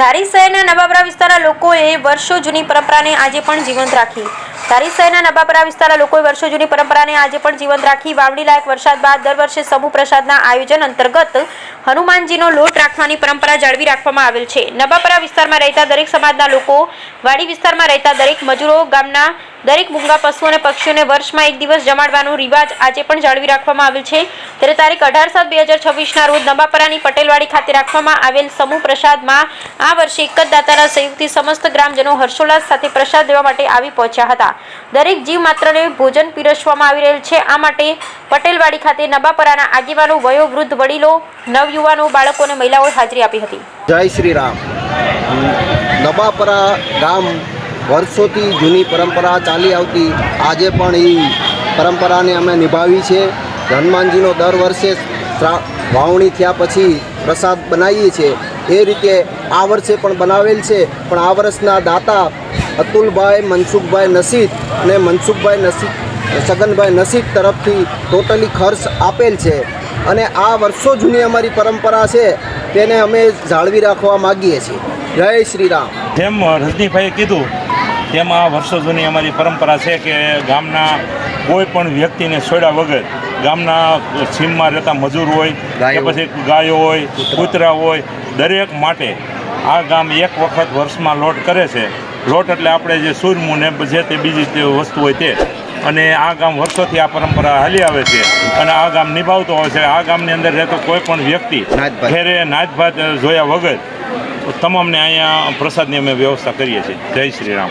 ધારી શહેરના નવાપરા વિસ્તારના લોકોએ વર્ષો જૂની પરંપરાને આજે પણ જીવંત રાખી. ધારી શહેરના નવાપરા વિસ્તારના લોકોએ વર્ષો જૂની પરંપરાને આજે પણ જીવંત રાખી. વાવણી લાયક વરસાદ બાદ દર વર્ષે સમૂહ પ્રસાદના આયોજન અંતર્ગત હનુમાનજીનો લોટ રાખવાની પરંપરા જાળવી રાખવામાં આવેલ છે. નવાપરા વિસ્તારમાં રહેતા દરેક સમાજના લોકો, વાડી વિસ્તારમાં રહેતા દરેક મજૂરો, ગામના દરેક મૂંગા પશુ અને પક્ષીઓને વર્ષમાં એક દિવસ જમાડવાનો રિવાજ આજે પણ જાળવી રાખવામાં આવેલ છે. ત્યારે તારીખ 18/7/2026ના રોજ નવાપરાની પટેલવાડી ખાતે રાખવામાં આવેલ સમૂહ પ્રસાદમાં આ વર્ષે એક જ દાતાના સહયોગથી સમસ્ત ગ્રામજનો હર્ષોલ્લાસ સાથે પ્રસાદ લેવા માટે આવી પહોંચ્યા હતા. દરેક જીવ માત્રને ભોજન પીરસવામાં આવી રહેલ છે. આ માટે પટેલવાડી ખાતે નવાપરાના આગેવાનો, વયોવૃદ્ધ, વડીલો, નવયુવાનો, બાળકો અને મહિલાઓએ હાજરી આપી હતી. જય શ્રી રામ. નવાપરા ગામ વર્ષોથી જૂની પરંપરા ચાલી આવતી, આજે પણ એ પરંપરાને અમે નિભાવી છે. હનુમાનજીનો દર વર્ષે વાવણી થયા પછી પ્રસાદ બનાવીએ છીએ. એ રીતે આ વર્ષે પણ બનાવેલ છે. પણ આ વર્ષના દાતા અતુલભાઈ મનસુખભાઈ નસીદ અને સગનભાઈ નસીદ તરફથી ટોટલી ખર્ચ આપેલ છે. અને આ વર્ષો જૂની અમારી પરંપરા છે, તેને અમે જાળવી રાખવા માગીએ છીએ. જય શ્રી રામ. જેમ રજનીભાઈએ કીધું તેમ આ વર્ષો જૂની અમારી પરંપરા છે કે ગામના કોઈ પણ વ્યક્તિને છોડ્યા વગર, ગામના સીમમાં રહેતા મજૂર હોય કે પછી ગાયો હોય, કૂતરા હોય, દરેક માટે આ ગામ એક વખત વર્ષમાં લોટ કરે છે. લોટ એટલે આપણે જે સૂરમું ને જે તે બીજી તે વસ્તુ હોય તે, અને આ ગામ વર્ષોથી આ પરંપરા હાલી આવે છે અને આ ગામ નિભાવતો હોય છે. આ ગામની અંદર રહેતો કોઈ પણ વ્યક્તિ ઘેરે નાતભાત જોયા વગર તમામને અહીંયા પ્રસાદની અમે વ્યવસ્થા કરીએ છીએ. જય શ્રી રામ.